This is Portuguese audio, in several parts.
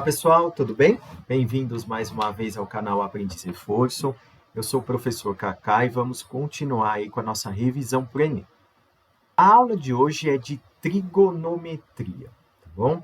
pessoal, tudo bem? Bem-vindos mais uma vez ao canal Aprendiz Reforço. Eu sou o professor Kaká e vamos continuar aí com a nossa revisão para o Enem. A aula de hoje é de trigonometria, tá bom?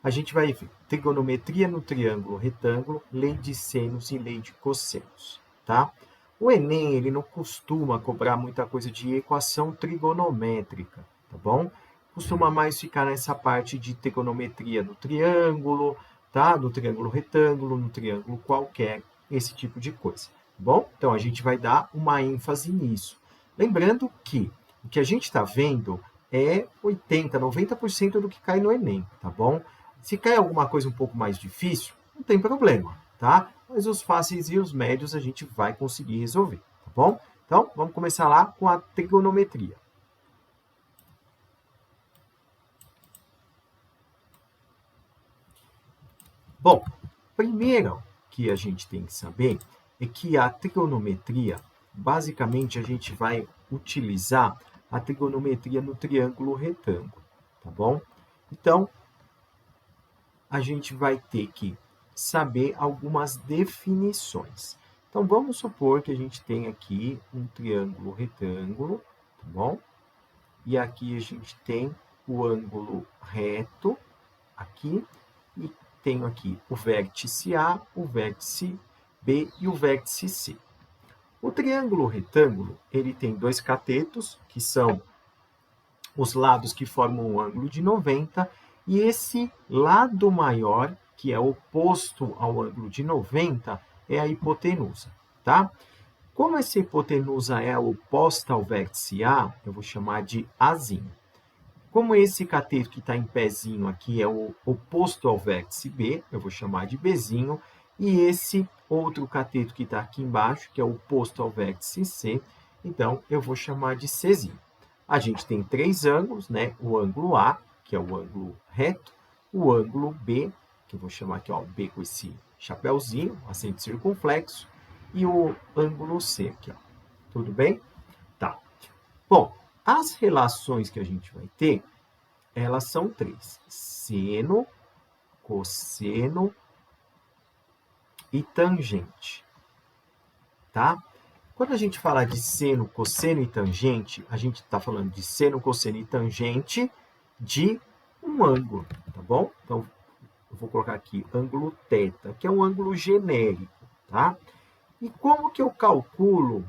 A gente vai ver trigonometria no triângulo retângulo, lei de senos e lei de cossenos, tá? O Enem, ele não costuma cobrar muita coisa de equação trigonométrica, tá bom? Costuma mais ficar nessa parte de trigonometria no triângulo, tá? No triângulo retângulo, no triângulo qualquer, esse tipo de coisa, tá bom? Então, a gente vai dar uma ênfase nisso. Lembrando que o que a gente está vendo é 80%, 90% do que cai no Enem, tá bom? Se cai alguma coisa um pouco mais difícil, não tem problema, tá? Mas os fáceis e os médios a gente vai conseguir resolver, tá bom? Então, vamos começar lá com a trigonometria. Bom, primeiro que a gente tem que saber é que a trigonometria, basicamente, a gente vai utilizar a trigonometria no triângulo retângulo, tá bom? Então, a gente vai ter que saber algumas definições. Então, vamos supor que a gente tem aqui um triângulo retângulo, tá bom? E aqui a gente tem o ângulo reto, aqui, e tenho aqui o vértice A, o vértice B e o vértice C. O triângulo retângulo, ele tem dois catetos, que são os lados que formam um ângulo de 90, e esse lado maior, que é oposto ao ângulo de 90, é a hipotenusa, tá? Como essa hipotenusa é oposta ao vértice A, eu vou chamar de Azinho. Como esse cateto que está em pezinho aqui é o oposto ao vértice B, eu vou chamar de Bzinho, e esse outro cateto que está aqui embaixo, que é o oposto ao vértice C, então eu vou chamar de Czinho. A gente tem três ângulos, né? O ângulo A, que é o ângulo reto, o ângulo B, que eu vou chamar aqui, ó, B com esse chapéuzinho, acento circunflexo, e o ângulo C aqui, ó. Tudo bem? Tá. Bom, as relações que a gente vai ter, elas são três: seno, cosseno e tangente, tá? Quando a gente fala de seno, cosseno e tangente, a gente está falando de seno, cosseno e tangente de um ângulo, tá bom? Então, eu vou colocar aqui ângulo θ, que é um ângulo genérico, tá? E como que eu calculo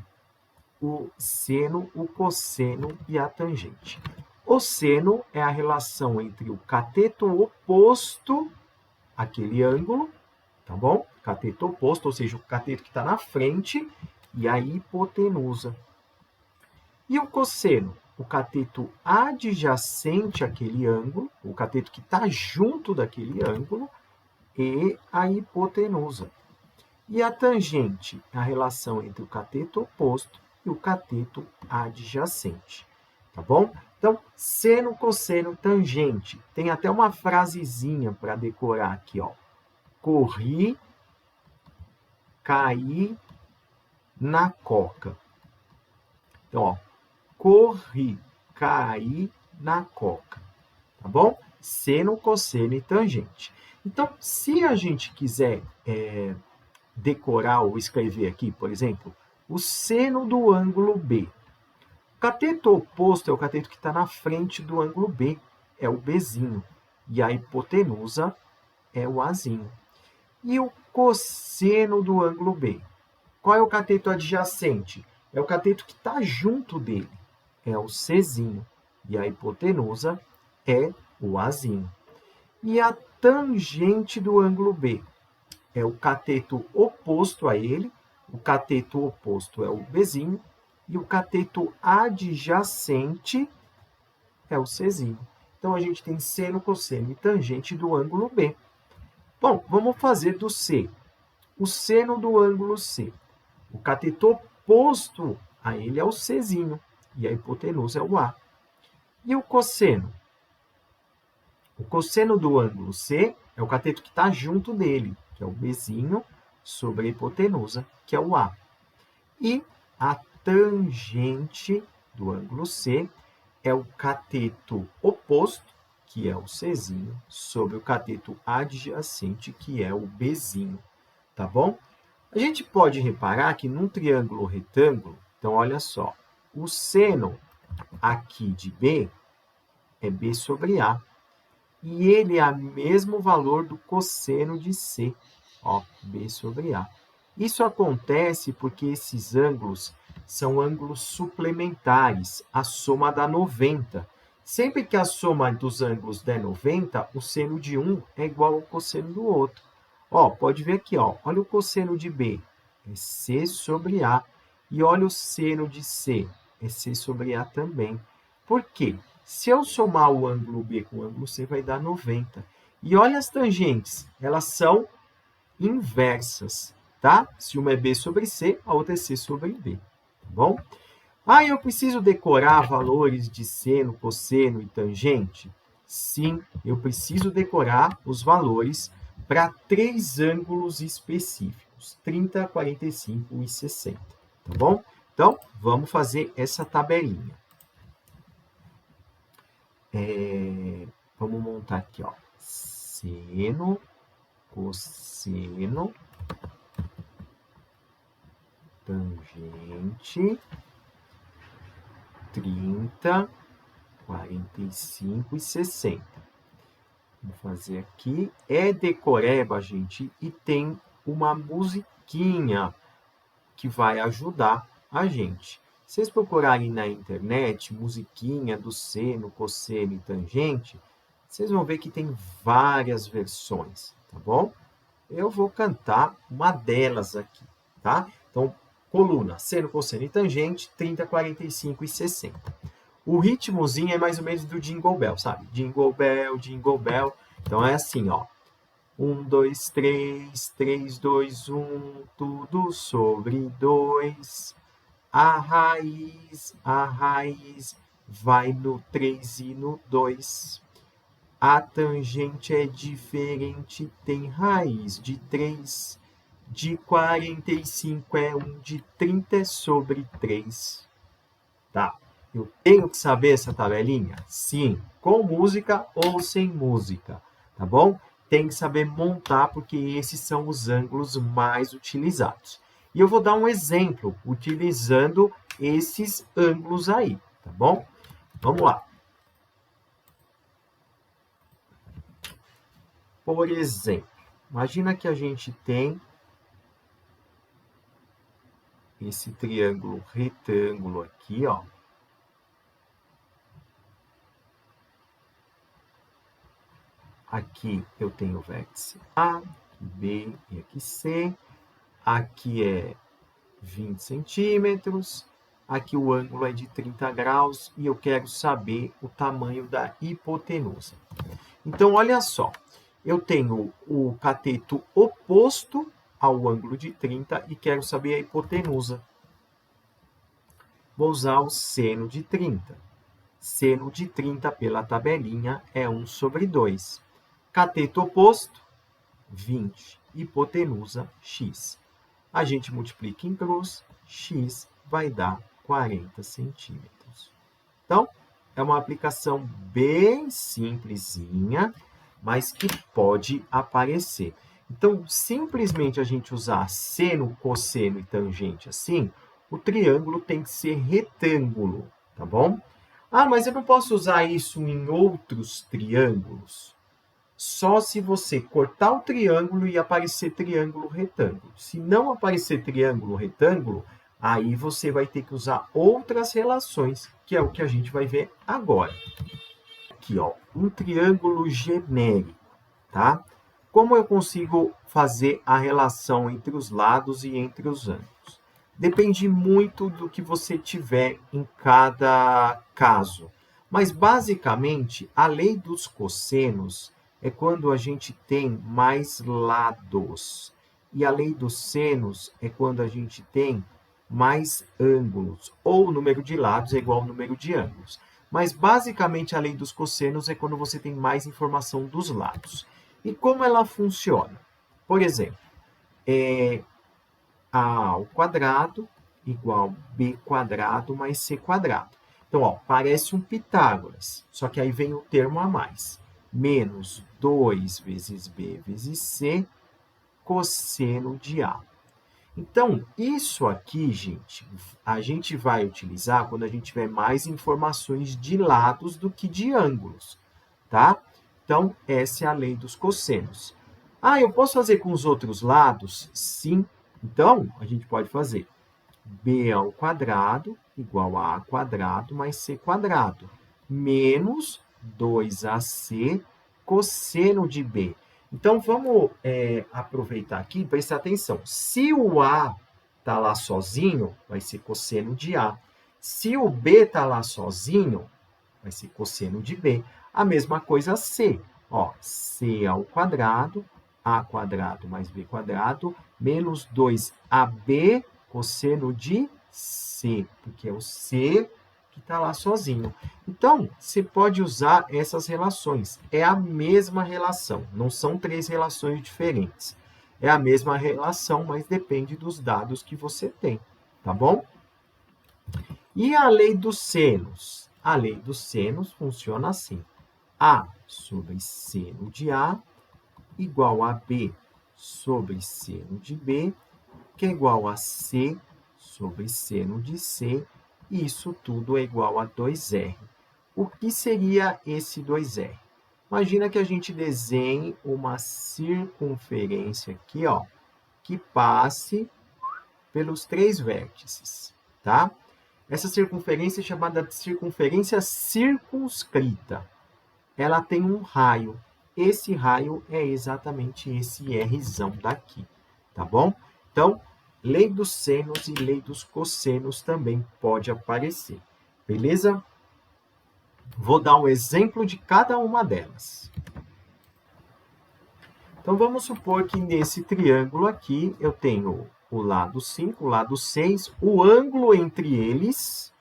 o seno, o cosseno e a tangente? O seno é a relação entre o cateto oposto àquele ângulo, tá bom? Cateto oposto, ou seja, o cateto que está na frente, e a hipotenusa. E o cosseno? O cateto adjacente àquele ângulo, o cateto que está junto daquele ângulo, e a hipotenusa. E a tangente? A relação entre o cateto oposto e o cateto adjacente. Tá bom? Então, seno, cosseno, tangente. Tem até uma frasezinha para decorar aqui, ó. Corri, caí na coca. Então, ó, corri, caí na coca. Tá bom? Seno, cosseno e tangente. Então, se a gente quiser decorar ou escrever aqui, por exemplo, o seno do ângulo B. O cateto oposto é o cateto que está na frente do ângulo B, é o Bzinho. E a hipotenusa é o Azinho. E o cosseno do ângulo B? Qual é o cateto adjacente? É o cateto que está junto dele, é o Czinho. E a hipotenusa é o Azinho. E a tangente do ângulo B? É o cateto oposto a ele, o cateto oposto é o Bzinho, e o cateto adjacente é o Czinho. Então, a gente tem seno, cosseno e tangente do ângulo B. Bom, vamos fazer do C. O seno do ângulo C. O cateto oposto a ele é o Czinho, e a hipotenusa é o A. E o cosseno? O cosseno do ângulo C é o cateto que está junto dele, que é o Bzinho, sobre a hipotenusa, que é o A. E a tangente do ângulo C é o cateto oposto, que é o Czinho, sobre o cateto adjacente, que é o Bzinho, tá bom? A gente pode reparar que num triângulo retângulo, então olha só, o seno aqui de B é B sobre A, e ele é o mesmo valor do cosseno de C, ó, B sobre A. Isso acontece porque esses ângulos são ângulos suplementares, a soma dá 90. Sempre que a soma dos ângulos der 90, o seno de um é igual ao cosseno do outro. Ó, pode ver aqui, ó, olha o cosseno de B, é C sobre A. E olha o seno de C, é C sobre A também. Por quê? Se eu somar o ângulo B com o ângulo C, vai dar 90. E olha as tangentes, elas são inversas, tá? Se uma é B sobre C, a outra é C sobre B, tá bom? Ah, eu preciso decorar valores de seno, cosseno e tangente? Sim, eu preciso decorar os valores para 3 ângulos específicos, 30, 45 e 60, tá bom? Então, vamos fazer essa tabelinha. Vamos montar aqui, ó, seno, cosseno, tangente, 30, 45 e 60. Vou fazer aqui. É decoreba, gente, e tem uma musiquinha que vai ajudar a gente. Se vocês procurarem na internet, musiquinha do seno, cosseno e tangente, vocês vão ver que tem várias versões, tá bom? Eu vou cantar uma delas aqui, tá? Então, coluna, seno, cosseno e tangente, 30, 45 e 60. O ritmozinho é mais ou menos do Jingle Bell, sabe? Jingle Bell, Jingle Bell. Então, é assim, ó. 1, 2, 3, 3, 2, 1, tudo sobre 2. A raiz vai no 3 e no 2. A tangente é diferente, tem raiz de 3. De 45 é 1, de 30 é sobre 3. Tá? Eu tenho que saber essa tabelinha? Sim, com música ou sem música, tá bom? Tem que saber montar, porque esses são os ângulos mais utilizados. E eu vou dar um exemplo utilizando esses ângulos aí, tá bom? Vamos lá. Por exemplo, imagina que a gente tem esse triângulo retângulo aqui, ó. Aqui eu tenho o vértice A, aqui B e aqui C. Aqui é 20 centímetros. Aqui o ângulo é de 30 graus e eu quero saber o tamanho da hipotenusa. Então, olha só. Eu tenho o cateto oposto ao ângulo de 30 e quero saber a hipotenusa. Vou usar o seno de 30. Seno de 30 pela tabelinha é 1 sobre 2. Cateto oposto, 20. Hipotenusa, x. A gente multiplica em cruz, x vai dar 40 centímetros. Então, é uma aplicação bem simplesinha, mas que pode aparecer. Então, simplesmente a gente usar seno, cosseno e tangente assim, o triângulo tem que ser retângulo, tá bom? Ah, mas eu não posso usar isso em outros triângulos? Só se você cortar o triângulo e aparecer triângulo retângulo. Se não aparecer triângulo retângulo, aí você vai ter que usar outras relações, que é o que a gente vai ver agora. Aqui, ó, um triângulo genérico, tá? Como eu consigo fazer a relação entre os lados e entre os ângulos? Depende muito do que você tiver em cada caso. Mas, basicamente, a lei dos cossenos é quando a gente tem mais lados. E a lei dos senos é quando a gente tem mais ângulos. Ou o número de lados é igual ao número de ângulos. Mas, basicamente, a lei dos cossenos é quando você tem mais informação dos lados. E como ela funciona? Por exemplo, A ao quadrado igual B quadrado mais C quadrado. Então, ó, parece um Pitágoras, só que aí vem o termo a mais. menos 2 vezes B vezes C, cosseno de A. Então, isso aqui, gente, a gente vai utilizar quando a gente tiver mais informações de lados do que de ângulos, tá? Então, essa é a lei dos cossenos. Ah, eu posso fazer com os outros lados? Sim. Então, a gente pode fazer b ao quadrado igual a quadrado mais c quadrado, menos 2ac cosseno de b. Então, vamos aproveitar aqui e prestar atenção. Se o A está lá sozinho, vai ser cosseno de A. Se o B está lá sozinho, vai ser cosseno de B. A mesma coisa C. Ó, C ao quadrado, A quadrado mais B quadrado, menos 2AB cosseno de C, porque é o C que está lá sozinho. Então, você pode usar essas relações. É a mesma relação, não são três relações diferentes. É a mesma relação, mas depende dos dados que você tem, tá bom? E a lei dos senos? A lei dos senos funciona assim. A sobre seno de A igual a B sobre seno de B, que é igual a C sobre seno de C, e isso tudo é igual a 2R. O que seria esse 2R? Imagina que a gente desenhe uma circunferência aqui, ó, que passe pelos três vértices, tá? Essa circunferência é chamada de circunferência circunscrita. Ela tem um raio. Esse raio é exatamente esse Rzão daqui, tá bom? Então, lei dos senos e lei dos cossenos também pode aparecer, beleza? Vou dar um exemplo de cada uma delas. Então, vamos supor que nesse triângulo aqui eu tenho o lado 5, o lado 6, o ângulo entre eles,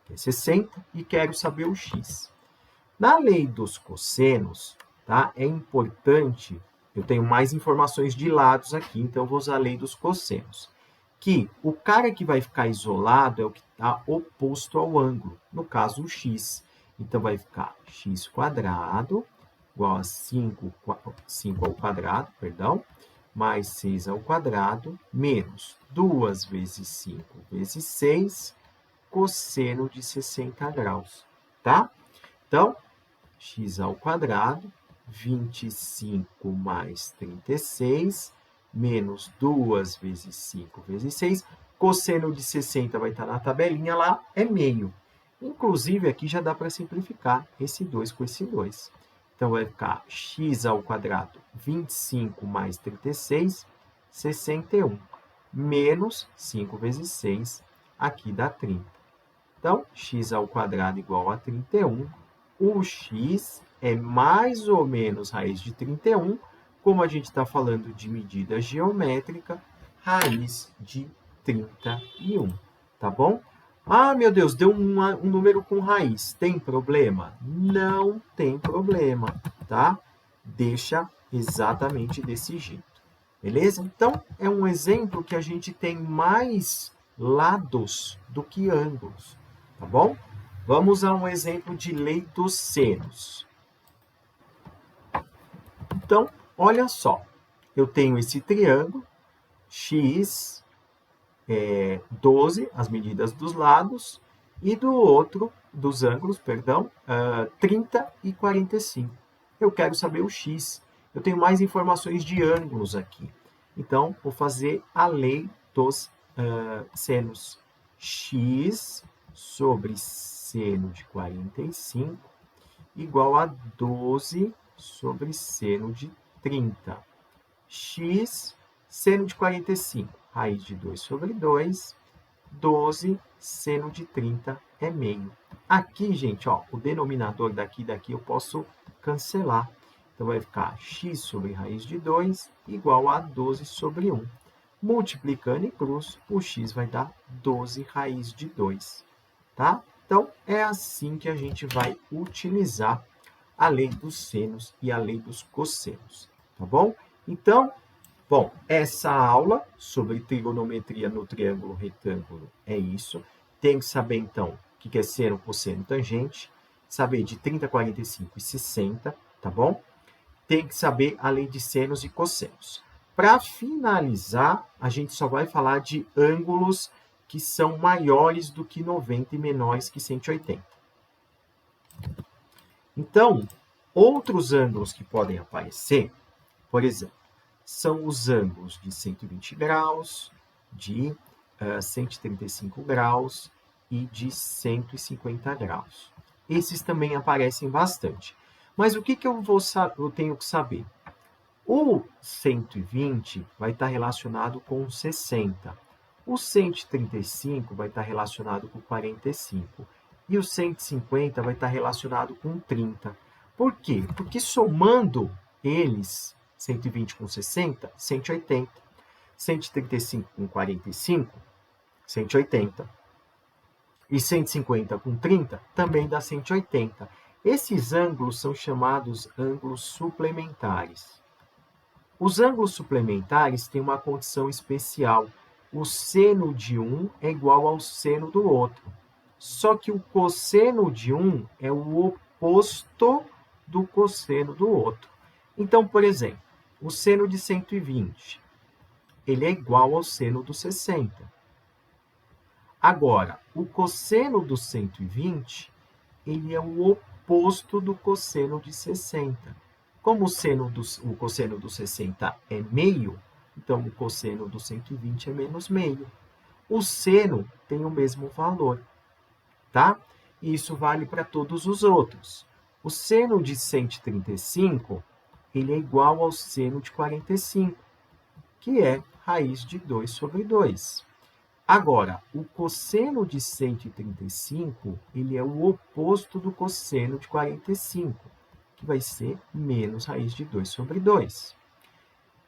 que é 60, e quero saber o x. Na lei dos cossenos, tá? É importante, eu tenho mais informações de lados aqui, então eu vou usar a lei dos cossenos, que o cara que vai ficar isolado é o que está oposto ao ângulo, no caso o x. Então, vai ficar x quadrado igual a 5 ao quadrado, perdão, mais 6 ao quadrado, menos 2 vezes 5 vezes 6, cosseno de 60 graus, tá? Então, x ao quadrado, 25 mais 36, menos 2 vezes 5 vezes 6, cosseno de 60 vai estar na tabelinha lá, é meio. Inclusive, aqui já dá para simplificar esse 2 com esse 2. Então, vai ficar x ao quadrado, 25 mais 36, 61, menos 5 vezes 6, aqui dá 30. Então, x ao quadrado igual a 31. O x é mais ou menos raiz de 31, como a gente está falando de medida geométrica, raiz de 31, tá bom? Ah, meu Deus, deu um número com raiz. Tem problema? Não tem problema, tá? Deixa exatamente desse jeito, beleza? Então, é um exemplo que a gente tem mais lados do que ângulos, tá bom? Vamos a um exemplo de lei dos senos. Então, olha só. Eu tenho esse triângulo, x 12, as medidas dos lados, e do outro, dos ângulos, perdão, 30 e 45. Eu quero saber o x. Eu tenho mais informações de ângulos aqui. Então, vou fazer a lei dos senos. X sobre seno de 45 igual a 12 sobre seno de 30. X, seno de 45, raiz de 2 sobre 2, 12, seno de 30 é meio. Aqui, gente, ó, o denominador daqui e daqui eu posso cancelar. Então, vai ficar x sobre raiz de 2 igual a 12 sobre 1. Multiplicando em cruz, o x vai dar 12 raiz de 2, tá? Então, é assim que a gente vai utilizar a lei dos senos e a lei dos cossenos, tá bom? Então, bom, essa aula sobre trigonometria no triângulo retângulo é isso. Tem que saber, então, o que é seno, cosseno, tangente, saber de 30, 45 e 60, tá bom? Tem que saber a lei de senos e cossenos. Para finalizar, a gente só vai falar de ângulos que são maiores do que 90 e menores que 180. Então, outros ângulos que podem aparecer, por exemplo, são os ângulos de 120 graus, de 135 graus e de 150 graus. Esses também aparecem bastante. Mas o que eu tenho que saber? O 120 vai estar relacionado com o 60. O 135 vai estar relacionado com 45. E o 150 vai estar relacionado com 30. Por quê? Porque somando eles, 120 com 60, 180. 135 com 45, 180. E 150 com 30 também dá 180. Esses ângulos são chamados ângulos suplementares. Os ângulos suplementares têm uma condição especial. O seno de um é igual ao seno do outro. Só que o cosseno de um é o oposto do cosseno do outro. Então, por exemplo, o seno de 120, ele é igual ao seno do 60. Agora, o cosseno do 120, ele é o oposto do cosseno de 60. Como o cosseno do 60 é meio, então o cosseno do 120 é menos meio. O seno tem o mesmo valor, tá? E isso vale para todos os outros. O seno de 135, ele é igual ao seno de 45, que é raiz de 2 sobre 2. Agora, o cosseno de 135, ele é o oposto do cosseno de 45, que vai ser menos raiz de 2 sobre 2.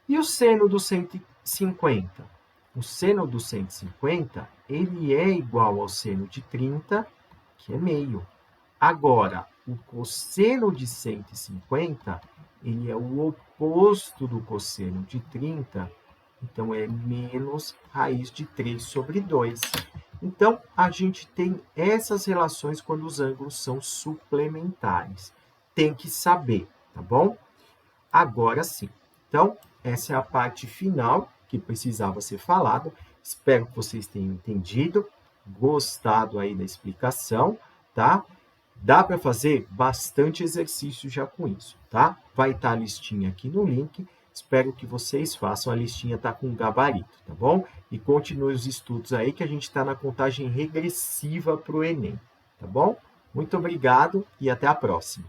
E o seno do 150? O seno do 150, ele é igual ao seno de 30, que é meio. Agora, o cosseno de 150, ele é o oposto do cosseno de 30, então é menos raiz de 3 sobre 2. Então, a gente tem essas relações quando os ângulos são suplementares. Tem que saber, tá bom? Agora sim. Então, essa é a parte final que precisava ser falada. Espero que vocês tenham entendido, gostado aí da explicação, tá? Dá para fazer bastante exercício já com isso, tá? Vai estar a listinha aqui no link. Espero que vocês façam. A listinha tá com gabarito, tá bom? E continue os estudos aí que a gente está na contagem regressiva para o Enem, tá bom? Muito obrigado e até a próxima.